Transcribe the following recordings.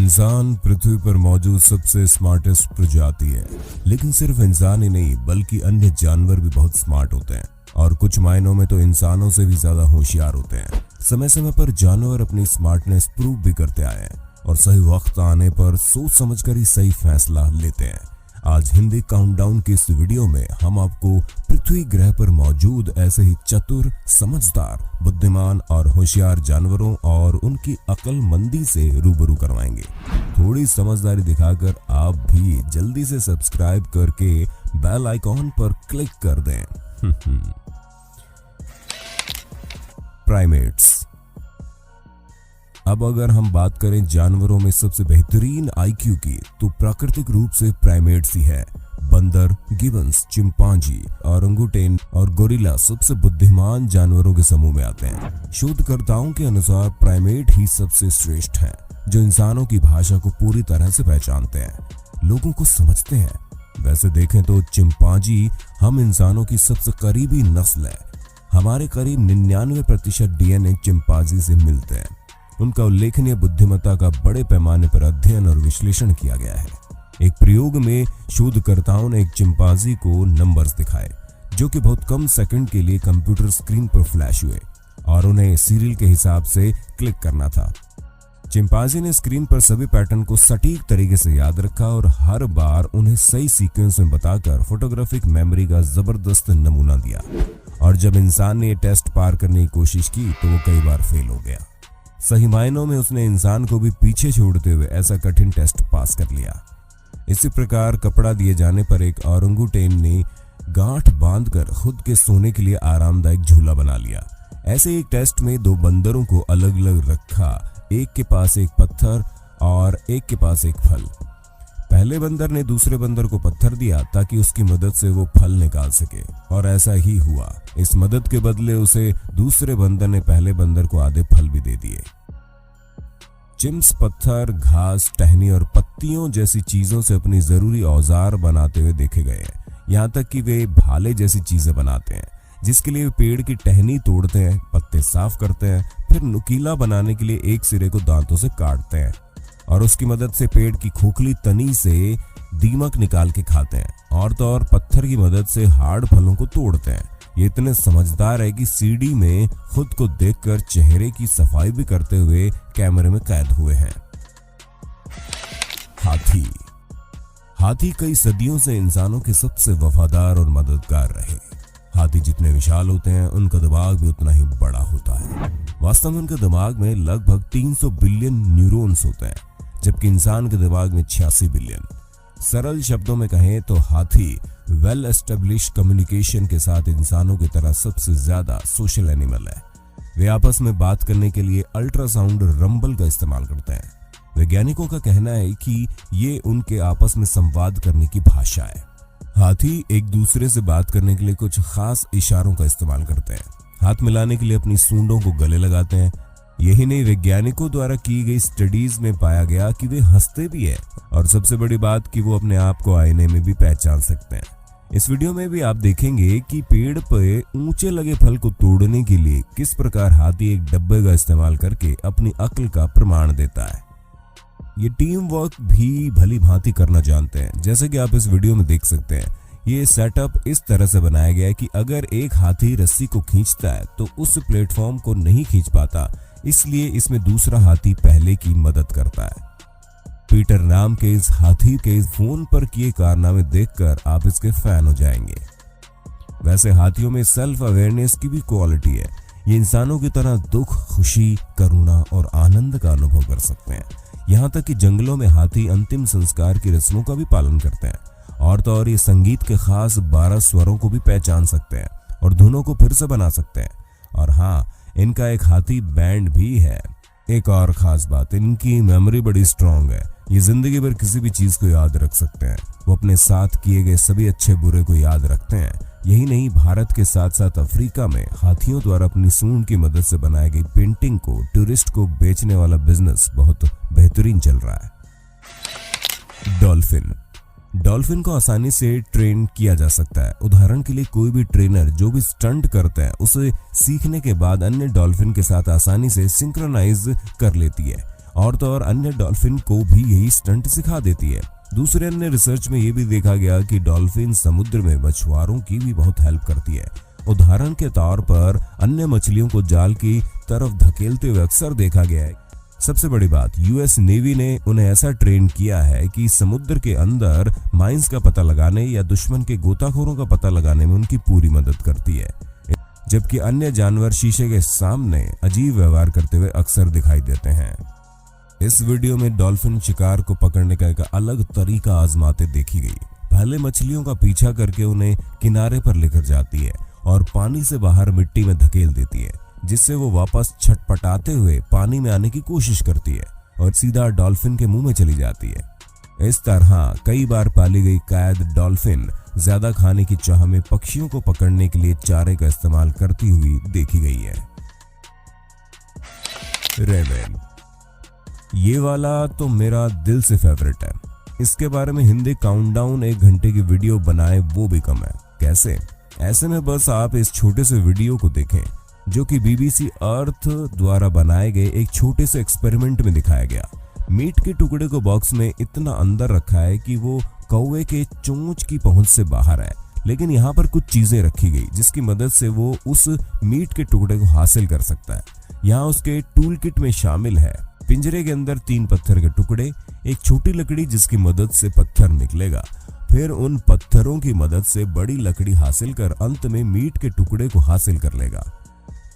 इंसान पृथ्वी पर मौजूद सबसे स्मार्टेस्ट प्रजाति है, लेकिन सिर्फ इंसान ही नहीं बल्कि अन्य जानवर भी बहुत स्मार्ट होते हैं और कुछ मायनों में तो इंसानों से भी ज्यादा होशियार होते हैं। समय समय पर जानवर अपनी स्मार्टनेस प्रूव भी करते आए हैं और सही वक्त आने पर सोच समझकर ही सही फैसला लेते हैं। आज हिंदी काउंटडाउन की इस वीडियो में हम आपको पृथ्वी ग्रह पर मौजूद ऐसे ही चतुर, समझदार, बुद्धिमान और होशियार जानवरों और उनकी अक्लमंदी से रूबरू करवाएंगे। थोड़ी समझदारी दिखाकर आप भी जल्दी से सब्सक्राइब करके बेल आइकॉन पर क्लिक कर दें। प्राइमेट्स। अब अगर हम बात करें जानवरों में सबसे बेहतरीन आईक्यू की, तो प्राकृतिक रूप से प्राइमेट्स ही है। बंदर, गिबन्स, चिंपांजी, ओरंगुटेन और गोरिल्ला सबसे बुद्धिमान जानवरों के समूह में आते हैं। शोधकर्ताओं के अनुसार प्राइमेट ही सबसे श्रेष्ठ हैं, जो इंसानों की भाषा को पूरी तरह से पहचानते हैं, लोगों को समझते हैं। वैसे देखें तो चिंपांजी हम इंसानों की सबसे करीबी नस्ल है। हमारे करीब 99% डीएनए चिंपांजी से मिलते हैं। उनका उल्लेखनीय बुद्धिमत्ता का बड़े पैमाने पर अध्ययन और विश्लेषण किया गया है। एक प्रयोग में शोधकर्ताओं ने एक चिंपांजी को नंबर्स दिखाए, जो कि बहुत कम सेकंड के लिए कंप्यूटर स्क्रीन पर फ्लैश हुए और उन्हें सीरियल के हिसाब से क्लिक करना था। चिंपांजी ने स्क्रीन पर सभी पैटर्न को सटीक तरीके से याद रखा और हर बार उन्हें सही सीक्वेंस में बताकर फोटोग्राफिक मेमोरी का जबरदस्त नमूना दिया। और जब इंसान ने ये टेस्ट पार करने की कोशिश की तो वो कई बार फेल हो गया। सही मायनों में उसने इंसान को भी पीछे छोड़ते हुए ऐसा कठिन टेस्ट पास कर लिया। इसी प्रकार कपड़ा दिए जाने पर एक ओरंगुटेन ने गांठ बांधकर खुद के सोने के लिए आरामदायक झूला बना लिया। ऐसे एक टेस्ट में 2 बंदरों को अलग अलग रखा, एक के पास एक पत्थर और एक के पास एक फल। पहले बंदर ने दूसरे बंदर को पत्थर दिया ताकि उसकी मदद से वो फल निकाल सके, और ऐसा ही हुआ। इस मदद के बदले उसे दूसरे बंदर ने पहले बंदर को आधे फल भी दे दिए। चिम्स पत्थर, घास, टहनी और पत्तियों जैसी चीजों से अपनी जरूरी औजार बनाते हुए देखे गए हैं। यहाँ तक कि वे भाले जैसी चीजें बनाते हैं, जिसके लिए पेड़ की टहनी तोड़ते हैं, पत्ते साफ करते हैं, फिर नुकीला बनाने के लिए एक सिरे को दांतों से काटते हैं और उसकी मदद से पेड़ की खोखली तनी से दीमक निकाल के खाते हैं, और तो और पत्थर की मदद से हार्ड फलों को तोड़ते हैं। ये इतने समझदार है कि सीडी में खुद को देखकर चेहरे की सफाई भी करते हुए कैमरे में कैद हुए हैं। हाथी कई सदियों से इंसानों के सबसे वफादार और मददगार रहे। हाथी जितने विशाल होते हैं, उनका दिमाग भी उतना ही बड़ा होता है। वास्तव में उनके दिमाग में लगभग 300 बिलियन न्यूरॉन्स होते हैं, जबकि इंसान के दिमाग में 86 बिलियन। सरल शब्दों में कहें तो हाथी वेल एस्टेब्लिश कम्युनिकेशन के साथ इंसानों की तरह सबसे ज्यादा सोशल एनिमल है। वे आपस में बात करने के लिए अल्ट्रासाउंड रंबल का इस्तेमाल करते हैं। वैज्ञानिकों का कहना है कि ये उनके आपस में संवाद करने की भाषा है। हाथी एक दूसरे से बात करने के लिए कुछ खास इशारों का इस्तेमाल करते हैं। हाथ मिलाने के लिए अपनी सूंडों को गले लगाते हैं। यही नहीं, वैज्ञानिकों द्वारा की गई स्टडीज में पाया गया कि वे हंसते भी हैं, और सबसे बड़ी बात कि वो अपने आप को आईने में भी पहचान सकते हैं। इस वीडियो में भी आप देखेंगे कि पेड़ पे ऊंचे लगे फल को तोड़ने के लिए किस प्रकार हाथी एक डब्बे का इस्तेमाल करके अपनी अक्ल का प्रमाण देता है। ये टीम वर्क भी भली भांति करना जानते हैं। जैसे कि आप इस वीडियो में देख सकते हैं, ये सेटअप इस तरह से बनाया गया है कि अगर एक हाथी रस्सी को खींचता है तो उस प्लेटफॉर्म को नहीं खींच पाता, इसलिए इसमें दूसरा हाथी पहले की मदद करता है। पीटर नाम के इस हाथी के फोन पर किए कारनामे देखकर आप इसके फैन हो जाएंगे। वैसे हाथियों में सेल्फ अवेयरनेस की भी क्वालिटी है। ये इंसानों की तरह दुख, खुशी, करुणा और आनंद का अनुभव कर सकते हैं। यहाँ तक कि जंगलों में हाथी अंतिम संस्कार की रस्मों का भी पालन करते हैं, और तो और ये संगीत के खास 12 स्वरों को भी पहचान सकते हैं और धुनों को फिर से बना सकते हैं। और हाँ, इनका एक हाथी बैंड भी है। एक और खास बात, इनकी मेमोरी बड़ी स्ट्रांग है। ये जिंदगी भर किसी भी चीज को याद रख सकते हैं। वो अपने साथ किए गए सभी अच्छे बुरे को याद रखते हैं। यही नहीं, भारत के साथ साथ अफ्रीका में हाथियों द्वारा अपनी सूंड की मदद से बनाई गई पेंटिंग को टूरिस्ट को बेचने वाला बिजनेस बहुत बेहतरीन चल रहा है। डॉल्फिन को आसानी से ट्रेन किया जा सकता है। उदाहरण के लिए कोई भी ट्रेनर जो भी स्टंट करता है उसे सीखने के बाद अन्य डॉल्फिन के साथ आसानी से सिंक्रोनाइज कर लेती है और तो और अन्य डॉल्फिन को भी यही स्टंट सिखा देती है। दूसरे अन्य रिसर्च में ये भी देखा गया कि डॉल्फिन समुद्र में मछुआरों की भी बहुत हेल्प करती है। उदाहरण के तौर पर अन्य मछलियों को जाल की तरफ धकेलते हुए अक्सर देखा गया है। सबसे बड़ी बात, यूएस नेवी ने उन्हें ऐसा ट्रेन किया है कि समुद्र के अंदर माइंस का पता लगाने या दुश्मन के गोताखोरों का पता लगाने में उनकी पूरी मदद करती है, जबकि अन्य जानवर शीशे के सामने अजीब व्यवहार करते हुए अक्सर दिखाई देते हैं। इस वीडियो में डॉल्फिन शिकार को पकड़ने का एक अलग तरीका आजमाते देखी गई। पहले मछलियों का पीछा करके उन्हें किनारे पर लेकर जाती है और पानी से बाहर मिट्टी में धकेल देती है, जिससे वो वापस छटपटाते हुए पानी में आने की कोशिश करती है और सीधा डॉल्फिन के मुंह में चली जाती है। इस तरह कई बार पाली गई कैद डॉल्फिन ज्यादा खाने की चाह में पक्षियों को पकड़ने के लिए चारे का इस्तेमाल करती हुई देखी गई है। रेवेन, ये वाला तो मेरा दिल से फेवरेट है। इसके बारे में हिंदी काउंटडाउन 1 घंटे की वीडियो बनाए वो भी कम है। कैसे? ऐसे में बस आप इस छोटे से वीडियो को देखें, जो कि BBC अर्थ द्वारा बनाए गए एक छोटे से एक्सपेरिमेंट में दिखाया गया। मीट के टुकड़े को बॉक्स में इतना अंदर रखा है कि वो कौवे के चोंच की पहुंच से बाहर है, लेकिन यहाँ पर कुछ चीजें रखी गई जिसकी मदद से वो उस मीट के टुकड़े को हासिल कर सकता है। यहाँ उसके टूल किट में शामिल है पिंजरे के अंदर 3 पत्थर के टुकड़े, एक छोटी लकड़ी जिसकी मदद से पत्थर निकलेगा, फिर उन पत्थरों की मदद से बड़ी लकड़ी हासिल कर अंत में मीट के टुकड़े को हासिल कर लेगा।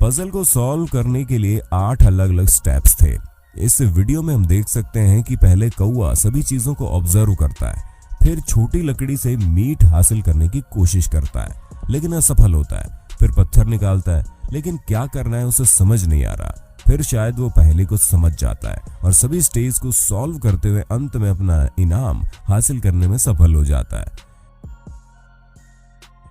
पजल को सॉल्व करने के लिए 8 अलग अलग स्टेप्स थे। इस वीडियो में हम देख सकते हैं कि पहले कौवा सभी चीजों को ऑब्जर्व करता है, फिर छोटी लकड़ी से मीट हासिल करने की कोशिश करता है लेकिन असफल होता है, फिर पत्थर निकालता है लेकिन क्या करना है उसे समझ नहीं आ रहा, फिर शायद वो पहले को समझ जाता है और सभी स्टेज को सॉल्व करते हुए अंत में अपना इनाम हासिल करने में सफल हो जाता है।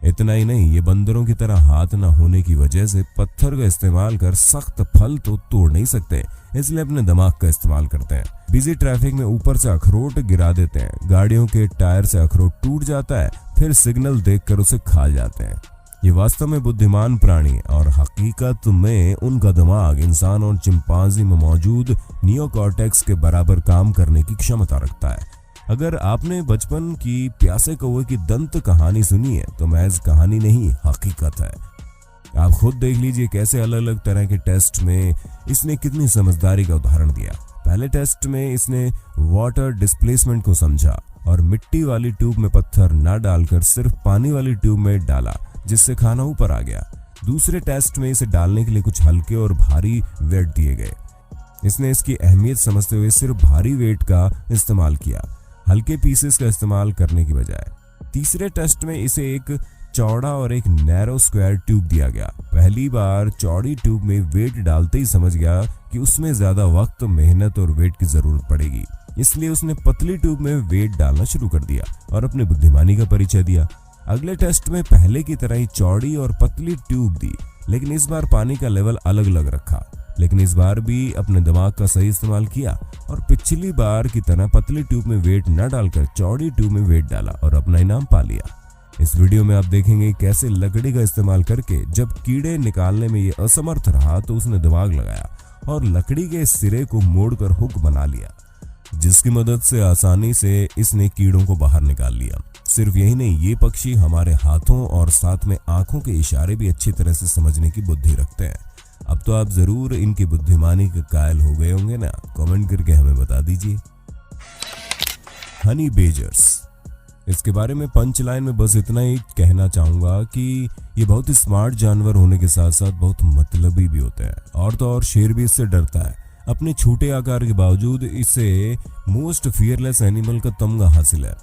इतना ही नहीं, ये बंदरों की तरह हाथ न होने की वजह से पत्थर का इस्तेमाल कर सख्त फल तो तोड़ नहीं सकते, इसलिए अपने दिमाग का इस्तेमाल करते हैं। बिजी ट्रैफिक में ऊपर से अखरोट गिरा देते हैं, गाड़ियों के टायर से अखरोट टूट जाता है, फिर सिग्नल देखकर उसे खा जाते हैं। ये वास्तव में बुद्धिमान प्राणी और हकीकत में उनका दिमाग इंसान और चिंपांजी में मौजूद नियोकॉर्टेक्स के बराबर काम करने की क्षमता रखता है। अगर आपने बचपन की प्यासे कौवे की दंत कहानी सुनी है तो महज कहानी नहीं, हकीकत है। आप खुद देख लीजिए कैसे अलग अलग तरह के टेस्ट में इसने कितनी समझदारी का उदाहरण दिया। पहले टेस्ट में इसने वाटर डिस्प्लेसमेंट को समझा और मिट्टी वाली ट्यूब में पत्थर न डालकर सिर्फ पानी वाली ट्यूब में डाला, जिससे खाना ऊपर आ गया। दूसरे टेस्ट में इसे डालने के लिए कुछ हल्के और भारी वेट दिए गए। इसने इसकी अहमियत समझते हुए सिर्फ भारी वेट का इस्तेमाल किया, हल्के पीसेस का इस्तेमाल करने की बजाय। तीसरे टेस्ट में इसे एक चौड़ा और एक नैरो स्क्वायर ट्यूब दिया गया। पहली बार चौड़ी ट्यूब में वेट डालते ही समझ गया कि उसमें ज्यादा वक्त, मेहनत और वेट की जरूरत पड़ेगी, इसलिए उसने पतली ट्यूब में वेट डालना शुरू कर दिया और अपनी बुद्धिमानी का परिचय दिया। अगले टेस्ट में पहले की तरह ही चौड़ी और पतली ट्यूब दी, लेकिन इस बार पानी का लेवल अलग अलग रखा, लेकिन इस बार भी अपने दिमाग का सही इस्तेमाल किया और पिछली बार की तरह पतली ट्यूब में वेट न डालकर चौड़ी ट्यूब में वेट डाला और अपना इनाम पा लिया। इस वीडियो में आप देखेंगे कैसे लकड़ी का इस्तेमाल करके जब कीड़े निकालने में ये असमर्थ रहा तो उसने दिमाग लगाया और लकड़ी के सिरे को मोड़कर हुक बना लिया, जिसकी मदद से आसानी से इसने कीड़ों को बाहर निकाल लिया। सिर्फ यही नहीं, ये पक्षी हमारे हाथों और साथ में आंखों के इशारे भी अच्छी तरह से समझने की बुद्धि रखते हैं। अब तो आप जरूर इनकी बुद्धिमानी के कायल हो गए होंगे ना? कमेंट करके हमें बता दीजिए। हनी बेजर्स, इसके बारे में पंच लाइन में बस इतना ही कहना चाहूंगा कि ये बहुत ही स्मार्ट जानवर होने के साथ साथ बहुत मतलबी भी होते हैं, और तो और शेर भी इससे डरता है। अपने छोटे आकार के बावजूद इसे मोस्ट फियरलेस एनिमल का तमगा हासिल है।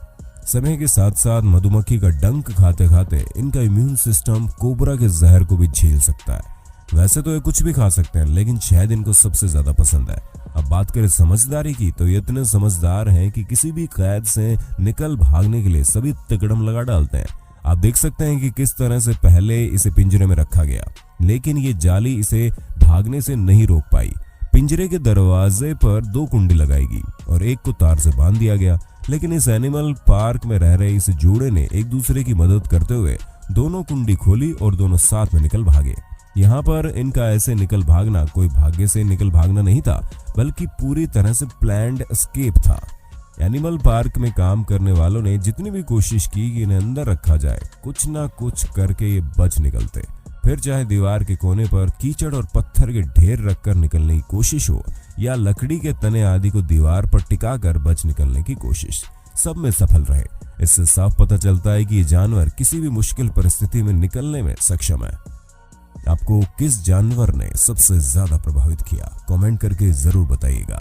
समय के साथ साथ मधुमक्खी का डंक खाते खाते इनका इम्यून सिस्टम कोबरा के जहर को भी झेल सकता है। वैसे तो ये कुछ भी खा सकते हैं, लेकिन शहद इनको सबसे ज्यादा पसंद है। अब बात करें समझदारी की, तो ये इतने समझदार हैं कि किसी भी कैद से निकल भागने के लिए सभी तिकड़म लगा डालते हैं। आप देख सकते हैं कि किस तरह से पहले इसे पिंजरे में रखा गया, लेकिन ये जाली इसे भागने से नहीं रोक पाई। पिंजरे के दरवाजे पर 2 कुंडी लगाएगी और एक को तार से बांध दिया गया, लेकिन इस एनिमल पार्क में रह रहे इस जोड़े ने एक दूसरे की मदद करते हुए दोनों कुंडी खोली और दोनों साथ में निकल भागे। यहाँ पर इनका ऐसे निकल भागना कोई भाग्य से निकल भागना नहीं था, बल्कि पूरी तरह से प्लान्ड एस्केप था। एनिमल पार्क में काम करने वालों ने जितनी भी कोशिश की कि इन्हें अंदर रखा जाए, कुछ ना कुछ करके ये बच निकलते। फिर चाहे दीवार के कोने पर कीचड़ और पत्थर के ढेर रखकर निकलने की कोशिश हो, या लकड़ी के तने आदि को दीवार पर टिकाकर बच निकलने की कोशिश, सब में सफल रहे। इससे साफ पता चलता है कि ये जानवर किसी भी मुश्किल परिस्थिति में निकलने में सक्षम है। आपको किस जानवर ने सबसे ज्यादा प्रभावित किया, कमेंट करके जरूर बताइएगा।